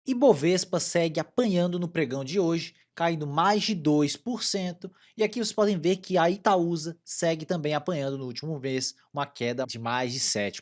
Ibovespa segue apanhando no pregão de hoje, caindo mais de 2%, e aqui vocês podem ver que a Itaúsa segue também apanhando no último mês, uma queda de mais de 7%.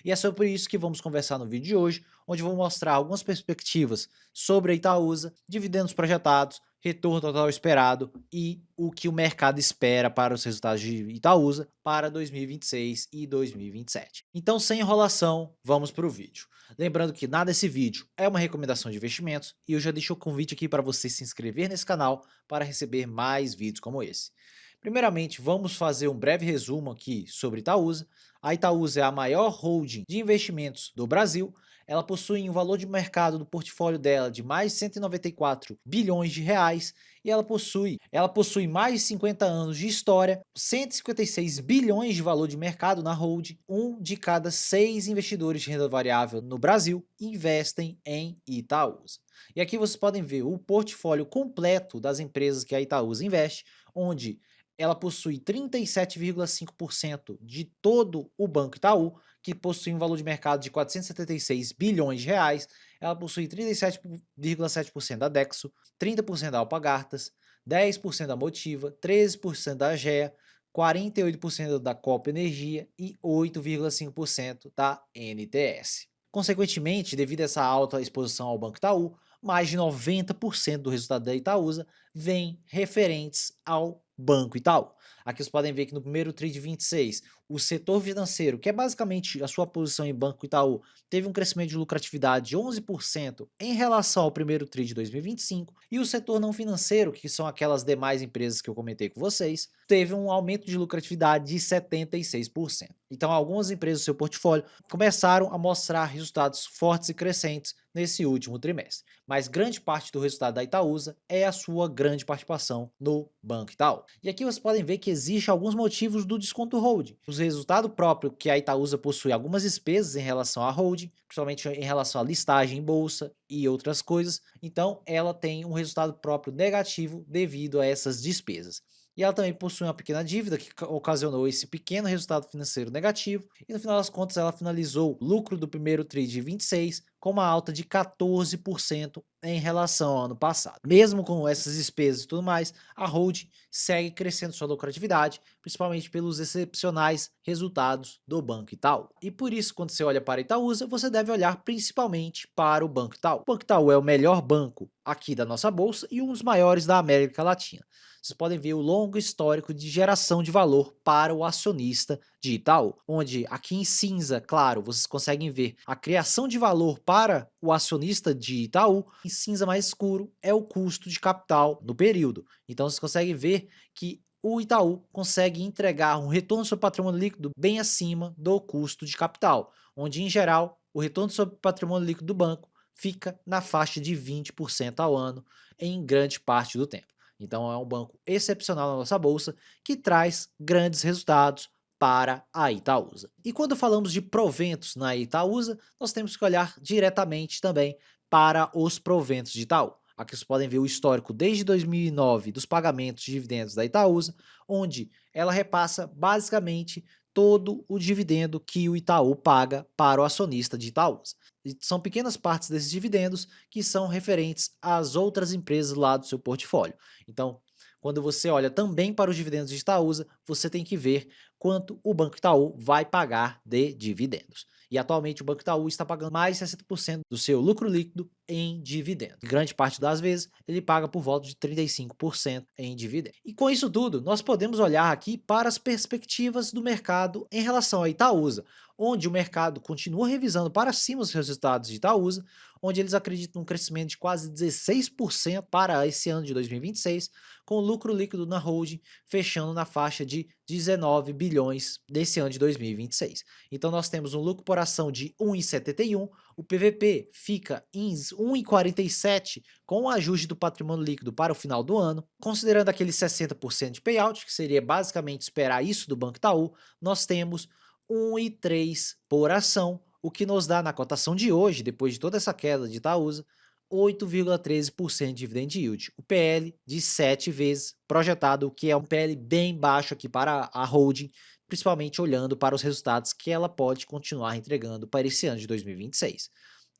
E é sobre isso que vamos conversar no vídeo de hoje, onde vou mostrar algumas perspectivas sobre a Itaúsa, dividendos projetados, retorno total esperado e o que o mercado espera para os resultados de Itaúsa para 2026 e 2027. Então, sem enrolação, vamos para o vídeo. Lembrando que nada desse vídeo é uma recomendação de investimentos e eu já deixo o convite aqui para você se inscrever nesse canal para receber mais vídeos como esse. Primeiramente, vamos fazer um breve resumo aqui sobre Itaúsa. A Itaúsa é a maior holding de investimentos do Brasil. Ela possui um valor de mercado do portfólio dela de mais de 194 bilhões de reais e ela possui mais de 50 anos de história, 156 bilhões de valor de mercado na holding. Um de cada 6 investidores de renda variável no Brasil investem em Itaúsa. E aqui vocês podem ver o portfólio completo das empresas que a Itaúsa investe, onde ela possui 37,5% de todo o Banco Itaú, que possui um valor de mercado de 476 bilhões de reais. Ela possui 37,7% da Dexo, 30% da Alpargatas, 10% da Motiva, 13% da Agea, 48% da Copa Energia e 8,5% da NTS. Consequentemente, devido a essa alta exposição ao Banco Itaú, mais de 90% do resultado da Itaúsa vem referentes ao Banco Itaú. Aqui vocês podem ver que no primeiro TRI de 26, o setor financeiro, que é basicamente a sua posição em Banco Itaú, teve um crescimento de lucratividade de 11% em relação ao primeiro TRI de 2025, e o setor não financeiro, que são aquelas demais empresas que eu comentei com vocês, teve um aumento de lucratividade de 76%. Então, algumas empresas do seu portfólio começaram a mostrar resultados fortes e crescentes nesse último trimestre. Mas grande parte do resultado da Itaúsa é a sua grande participação no Banco Itaú. E aqui vocês podem ver que existem alguns motivos do desconto holding. O resultado próprio que a Itaúsa possui algumas despesas em relação à holding, principalmente em relação à listagem em bolsa e outras coisas. Então, ela tem um resultado próprio negativo devido a essas despesas. E ela também possui uma pequena dívida que ocasionou esse pequeno resultado financeiro negativo, e no final das contas ela finalizou o lucro do primeiro TRI de 26 com uma alta de 14% em relação ao ano passado. Mesmo com essas despesas e tudo mais, a holding segue crescendo sua lucratividade, principalmente pelos excepcionais resultados do Banco Itaú. E por isso, quando você olha para a Itaúsa, você deve olhar principalmente para o Banco Itaú. O Banco Itaú é o melhor banco aqui da nossa bolsa e um dos maiores da América Latina. Vocês podem ver o longo histórico de geração de valor para o acionista de Itaú, onde aqui em cinza, claro, vocês conseguem ver a criação de valor para o acionista de Itaú. Em cinza mais escuro é o custo de capital no período. Então vocês conseguem ver que o Itaú consegue entregar um retorno sobre patrimônio líquido bem acima do custo de capital, onde em geral o retorno sobre patrimônio líquido do banco fica na faixa de 20% ao ano em grande parte do tempo. Então é um banco excepcional na nossa bolsa que traz grandes resultados para a Itaúsa. E quando falamos de proventos na Itaúsa, nós temos que olhar diretamente também para os proventos de Itaú. Aqui vocês podem ver o histórico desde 2009 dos pagamentos de dividendos da Itaúsa, onde ela repassa basicamente todo o dividendo que o Itaú paga para o acionista de Itaúsa. E são pequenas partes desses dividendos que são referentes às outras empresas lá do seu portfólio. Então, quando você olha também para os dividendos de Itaúsa, você tem que ver quanto o Banco Itaú vai pagar de dividendos. E atualmente o Banco Itaú está pagando mais de 60% do seu lucro líquido em dividendos. Grande parte das vezes ele paga por volta de 35% em dividendos. E com isso tudo, nós podemos olhar aqui para as perspectivas do mercado em relação à Itaúsa, onde o mercado continua revisando para cima os resultados de Itaúsa, onde eles acreditam num crescimento de quase 16% para esse ano de 2026, com o lucro líquido na holding fechando na faixa de 19 bilhões desse ano de 2026. Então nós temos um lucro por ação de 1,71, o PVP fica em 1,47 com o ajuste do patrimônio líquido para o final do ano. Considerando aquele 60% de payout, que seria basicamente esperar isso do Banco Itaú, nós temos 1,3 por ação, o que nos dá na cotação de hoje, depois de toda essa queda de Itaúsa, 8,13% de dividend yield, o PL de 7 vezes projetado, o que é um PL bem baixo aqui para a holding, principalmente olhando para os resultados que ela pode continuar entregando para esse ano de 2026.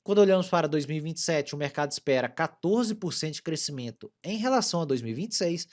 Quando olhamos para 2027, o mercado espera 14% de crescimento em relação a 2026,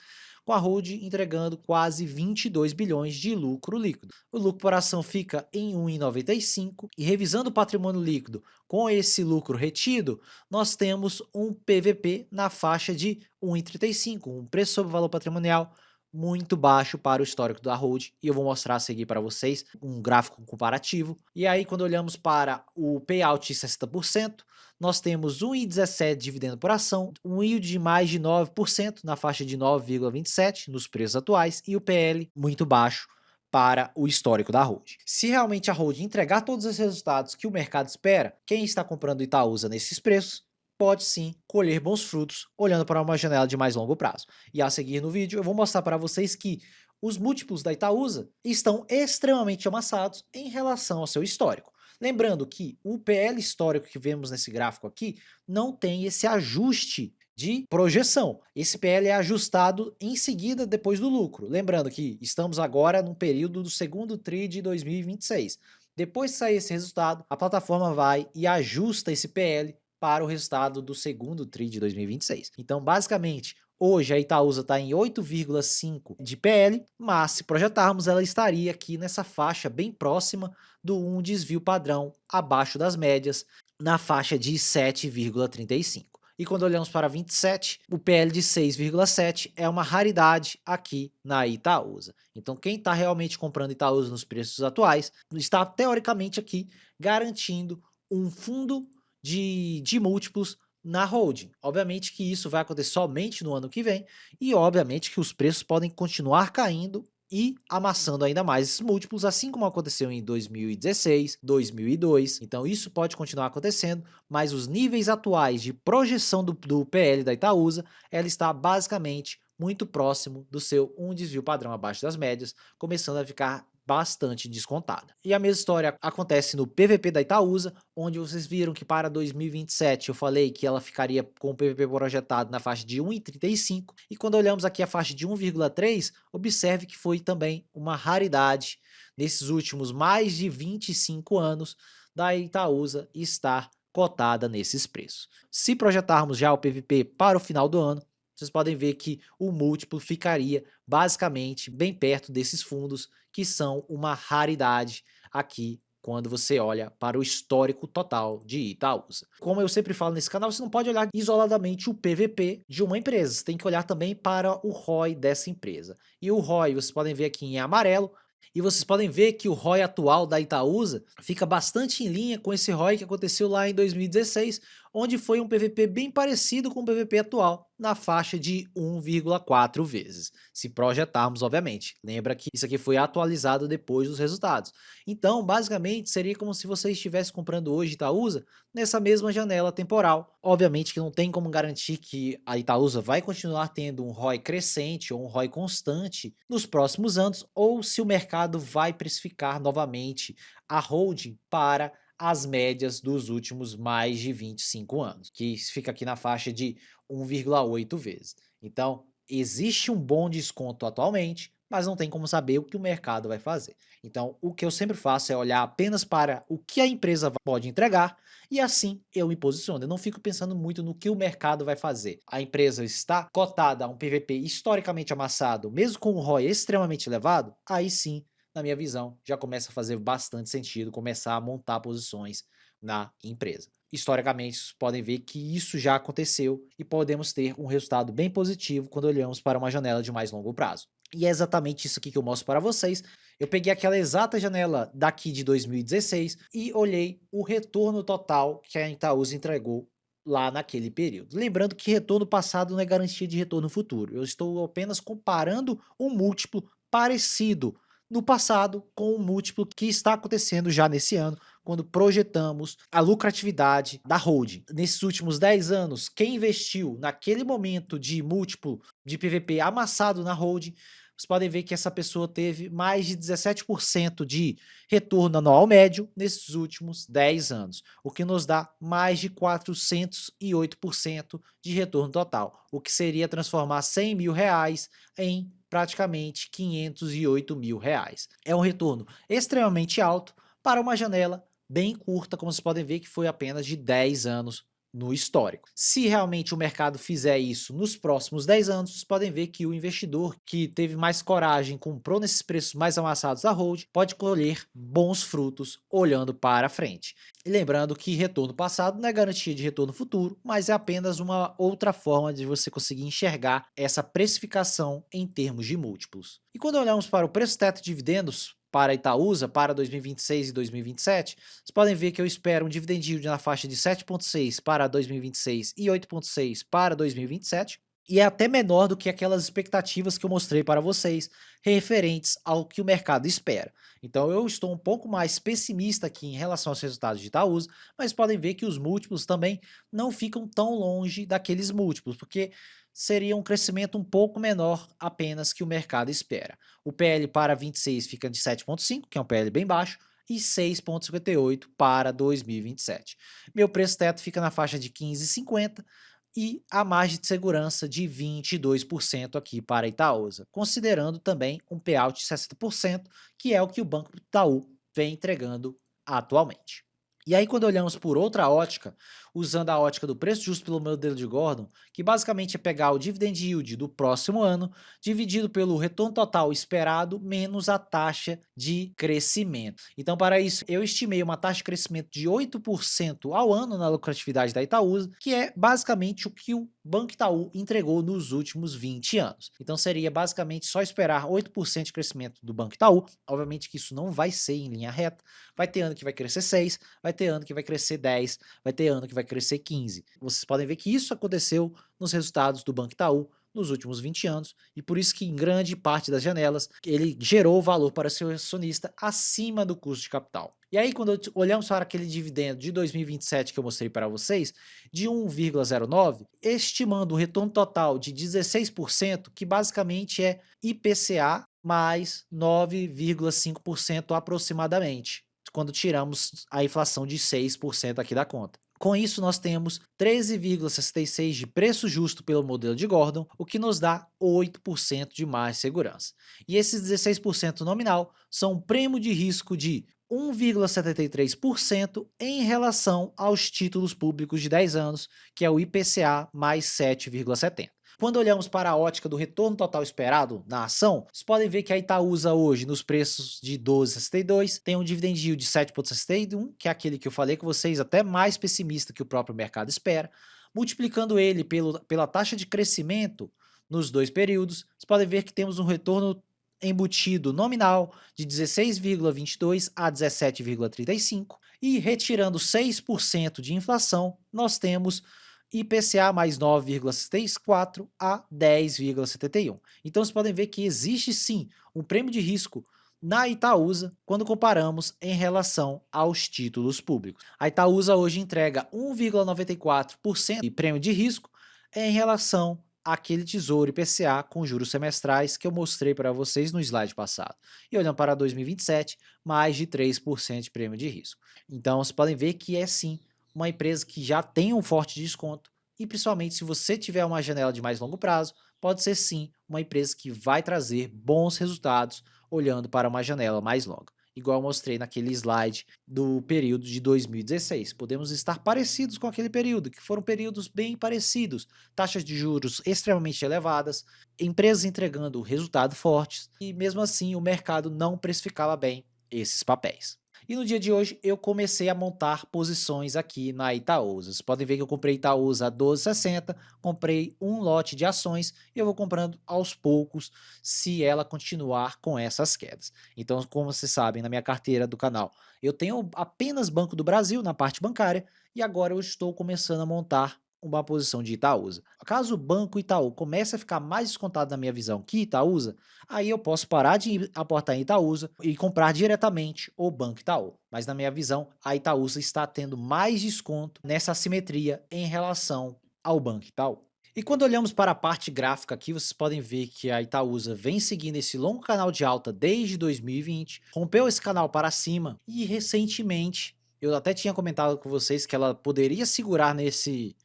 com a Hold entregando quase 22 bilhões de lucro líquido. O lucro por ação fica em 1,95 e revisando o patrimônio líquido com esse lucro retido, nós temos um PVP na faixa de 1,35, um preço sobre valor patrimonial muito baixo para o histórico da Hold, e eu vou mostrar a seguir para vocês um gráfico comparativo. E aí quando olhamos para o payout de 60%, nós temos 1,17 dividendo por ação, um yield de mais de 9% na faixa de 9,27 nos preços atuais e o PL muito baixo para o histórico da Hold. Se realmente a Hold entregar todos os resultados que o mercado espera, quem está comprando Itaúsa nesses preços pode sim colher bons frutos olhando para uma janela de mais longo prazo. E a seguir no vídeo eu vou mostrar para vocês que os múltiplos da Itaúsa estão extremamente amassados em relação ao seu histórico. Lembrando que o PL histórico que vemos nesse gráfico aqui não tem esse ajuste de projeção. Esse PL é ajustado em seguida depois do lucro. Lembrando que estamos agora no período do segundo TRI de 2026. Depois de sair esse resultado, a plataforma vai e ajusta esse PL para o resultado do segundo TRI de 2026. Então, basicamente, hoje a Itaúsa está em 8,5 de PL, mas se projetarmos, ela estaria aqui nessa faixa bem próxima do um desvio padrão abaixo das médias, na faixa de 7,35. E quando olhamos para 27, o PL de 6,7 é uma raridade aqui na Itaúsa. Então quem está realmente comprando Itaúsa nos preços atuais está teoricamente aqui garantindo um fundo de múltiplos na holding. Obviamente que isso vai acontecer somente no ano que vem e obviamente que os preços podem continuar caindo e amassando ainda mais esses múltiplos, assim como aconteceu em 2016, 2002. Então isso pode continuar acontecendo, mas os níveis atuais de projeção do PL da Itaúsa, ela está basicamente muito próximo do seu um desvio padrão abaixo das médias, começando a ficar bastante descontada. E a mesma história acontece no PVP da Itaúsa, onde vocês viram que para 2027 eu falei que ela ficaria com o PVP projetado na faixa de 1,35, e quando olhamos aqui a faixa de 1,3, observe que foi também uma raridade nesses últimos mais de 25 anos da Itaúsa estar cotada nesses preços. Se projetarmos já o PVP para o final do ano, vocês podem ver que o múltiplo ficaria basicamente bem perto desses fundos que são uma raridade aqui quando você olha para o histórico total de Itaúsa. Como eu sempre falo nesse canal, você não pode olhar isoladamente o PVP de uma empresa, você tem que olhar também para o ROI dessa empresa. E o ROI, vocês podem ver aqui em amarelo, e vocês podem ver que o ROI atual da Itaúsa fica bastante em linha com esse ROI que aconteceu lá em 2016, onde foi um PVP bem parecido com o PVP atual, na faixa de 1,4 vezes, se projetarmos obviamente. Lembra que isso aqui foi atualizado depois dos resultados. Então, basicamente, seria como se você estivesse comprando hoje Itaúsa nessa mesma janela temporal. Obviamente que não tem como garantir que a Itaúsa vai continuar tendo um ROI crescente ou um ROI constante nos próximos anos, ou se o mercado vai precificar novamente a holding para as médias dos últimos mais de 25 anos, que fica aqui na faixa de 1,8 vezes. Então, existe um bom desconto atualmente, mas não tem como saber o que o mercado vai fazer. Então, o que eu sempre faço é olhar apenas para o que a empresa pode entregar e assim eu me posiciono. Eu não fico pensando muito no que o mercado vai fazer. A empresa está cotada a um PVP historicamente amassado, mesmo com um ROI extremamente elevado, aí sim, na minha visão, já começa a fazer bastante sentido começar a montar posições na empresa. Historicamente, vocês podem ver que isso já aconteceu e podemos ter um resultado bem positivo quando olhamos para uma janela de mais longo prazo. E é exatamente isso aqui que eu mostro para vocês. Eu peguei aquela exata janela daqui de 2016 e olhei o retorno total que a Itaúsa entregou lá naquele período. Lembrando que retorno passado não é garantia de retorno futuro. Eu estou apenas comparando um múltiplo parecido no passado com o múltiplo que está acontecendo já nesse ano, quando projetamos a lucratividade da holding. Nesses últimos 10 anos, quem investiu naquele momento de múltiplo de PVP amassado na holding, vocês podem ver que essa pessoa teve mais de 17% de retorno anual médio nesses últimos 10 anos, o que nos dá mais de 408% de retorno total, o que seria transformar 100 mil reais em praticamente 508 mil reais. É um retorno extremamente alto para uma janela bem curta, como vocês podem ver que foi apenas de 10 anos no histórico. Se realmente o mercado fizer isso nos próximos 10 anos, vocês podem ver que o investidor que teve mais coragem, comprou nesses preços mais amassados da hold, pode colher bons frutos olhando para frente. E lembrando que retorno passado não é garantia de retorno futuro, mas é apenas uma outra forma de você conseguir enxergar essa precificação em termos de múltiplos. E quando olhamos para o preço teto de dividendos para a Itaúsa para 2026 e 2027, vocês podem ver que eu espero um dividend yield na faixa de 7,6 para 2026 e 8,6 para 2027, e é até menor do que aquelas expectativas que eu mostrei para vocês, referentes ao que o mercado espera. Então eu estou um pouco mais pessimista aqui em relação aos resultados de Itaúsa, mas podem ver que os múltiplos também não ficam tão longe daqueles múltiplos, porque seria um crescimento um pouco menor apenas que o mercado espera. O PL para 26 fica de 7,5, que é um PL bem baixo, e 6,58 para 2027. Meu preço teto fica na faixa de 15,50 e a margem de segurança de 22% aqui para Itaúsa, considerando também um payout de 60%, que é o que o Banco Itaú vem entregando atualmente. E aí, quando olhamos por outra ótica, usando a ótica do preço justo pelo modelo de Gordon, que basicamente é pegar o dividend yield do próximo ano, dividido pelo retorno total esperado, menos a taxa de crescimento. Então, para isso, eu estimei uma taxa de crescimento de 8% ao ano na lucratividade da Itaúsa, que é basicamente o que o Banco Itaú entregou nos últimos 20 anos. Então, seria basicamente só esperar 8% de crescimento do Banco Itaú. Obviamente que isso não vai ser em linha reta, vai ter ano que vai crescer 6, vai ter ano que vai crescer 10, vai ter ano que vai crescer 15. Vocês podem ver que isso aconteceu nos resultados do Banco Itaú nos últimos 20 anos, e por isso que em grande parte das janelas ele gerou valor para seu acionista acima do custo de capital. E aí, quando olhamos para aquele dividendo de 2027 que eu mostrei para vocês, de 1,09, estimando um retorno total de 16%, que basicamente é IPCA mais 9,5% aproximadamente, quando tiramos a inflação de 6% aqui da conta. Com isso, nós temos 13,66 de preço justo pelo modelo de Gordon, o que nos dá 8% de mais segurança. E esses 16% nominal são um prêmio de risco de 1,73% em relação aos títulos públicos de 10 anos, que é o IPCA mais 7,70. Quando olhamos para a ótica do retorno total esperado na ação, vocês podem ver que a Itaúsa hoje, nos preços de 12,62, tem um dividend yield de 7,61, que é aquele que eu falei com vocês, até mais pessimista que o próprio mercado espera. Multiplicando ele pela taxa de crescimento nos dois períodos, vocês podem ver que temos um retorno embutido nominal de 16,22 a 17,35, e retirando 6% de inflação, nós temos IPCA mais 9,64 a 10,71. Então vocês podem ver que existe sim um prêmio de risco na Itaúsa quando comparamos em relação aos títulos públicos. A Itaúsa hoje entrega 1,94% de prêmio de risco em relação àquele Tesouro IPCA com juros semestrais que eu mostrei para vocês no slide passado. E olhando para 2027, mais de 3% de prêmio de risco. Então vocês podem ver que é sim uma empresa que já tem um forte desconto, e principalmente se você tiver uma janela de mais longo prazo, pode ser sim uma empresa que vai trazer bons resultados olhando para uma janela mais longa. Igual eu mostrei naquele slide do período de 2016. Podemos estar parecidos com aquele período, que foram períodos bem parecidos. Taxas de juros extremamente elevadas, empresas entregando resultados fortes, e mesmo assim o mercado não precificava bem esses papéis. E no dia de hoje eu comecei a montar posições aqui na Itaúsa. Vocês podem ver que eu comprei Itaúsa a 12,60, comprei um lote de ações e eu vou comprando aos poucos se ela continuar com essas quedas. Então, como vocês sabem, na minha carteira do canal, eu tenho apenas Banco do Brasil na parte bancária, e agora eu estou começando a montar uma posição de Itaúsa. Caso o Banco Itaú comece a ficar mais descontado na minha visão que Itaúsa, aí eu posso parar de aportar em Itaúsa e comprar diretamente o Banco Itaú. Mas na minha visão, a Itaúsa está tendo mais desconto nessa assimetria em relação ao Banco Itaú. E quando olhamos para a parte gráfica aqui, vocês podem ver que a Itaúsa vem seguindo esse longo canal de alta desde 2020, rompeu esse canal para cima e recentemente, eu até tinha comentado com vocês que ela poderia segurar nesse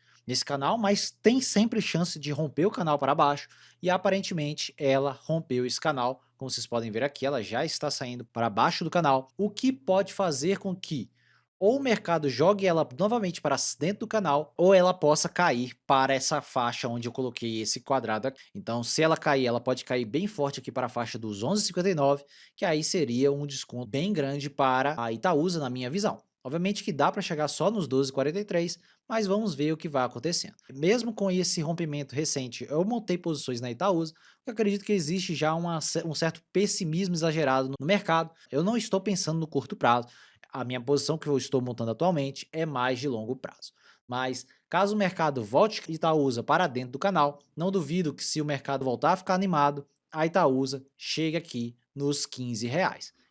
canal, mas tem sempre chance de romper o canal para baixo, e aparentemente ela rompeu esse canal. Como vocês podem ver aqui, ela já está saindo para baixo do canal, o que pode fazer com que ou o mercado jogue ela novamente para dentro do canal, ou ela possa cair para essa faixa onde eu coloquei esse quadrado aqui. Então, se ela cair, ela pode cair bem forte aqui para a faixa dos 11,59, que aí seria um desconto bem grande para a Itaúsa, na minha visão. Obviamente que dá para chegar só nos 12,43, mas vamos ver o que vai acontecendo. Mesmo com esse rompimento recente, eu montei posições na Itaúsa, porque eu acredito que existe já um certo pessimismo exagerado no mercado. Eu não estou pensando no curto prazo, a minha posição que eu estou montando atualmente é mais de longo prazo. Mas caso o mercado volte Itaúsa para dentro do canal, não duvido que se o mercado voltar a ficar animado, a Itaúsa chega aqui nos R$ 15.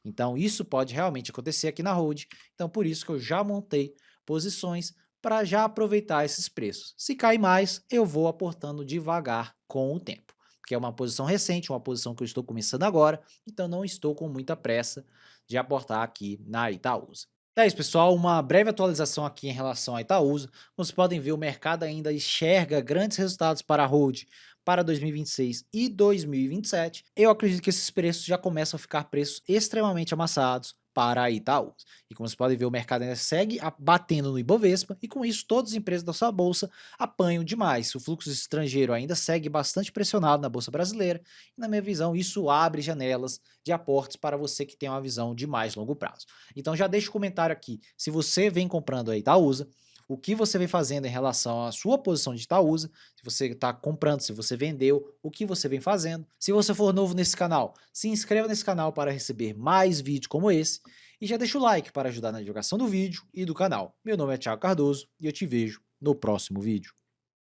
Então isso pode realmente acontecer aqui na hold, então por isso que eu já montei posições para já aproveitar esses preços. Se cair mais, eu vou aportando devagar com o tempo, porque é uma posição recente, uma posição que eu estou começando agora, então não estou com muita pressa de aportar aqui na Itaúsa. É isso, pessoal, uma breve atualização aqui em relação à Itaúsa. Como vocês podem ver, o mercado ainda enxerga grandes resultados para a hold para 2026 e 2027. Eu acredito que esses preços já começam a ficar preços extremamente amassados para a Itaúsa. E como vocês podem ver, o mercado ainda segue batendo no Ibovespa e com isso todas as empresas da sua bolsa apanham demais. O fluxo estrangeiro ainda segue bastante pressionado na bolsa brasileira e, na minha visão, isso abre janelas de aportes para você que tem uma visão de mais longo prazo. Então já deixa o comentário aqui, se você vem comprando a Itaúsa, o que você vem fazendo em relação à sua posição de Itaúsa, se você está comprando, se você vendeu, o que você vem fazendo. Se você for novo nesse canal, se inscreva nesse canal para receber mais vídeos como esse e já deixa o like para ajudar na divulgação do vídeo e do canal. Meu nome é Thiago Cardoso e eu te vejo no próximo vídeo.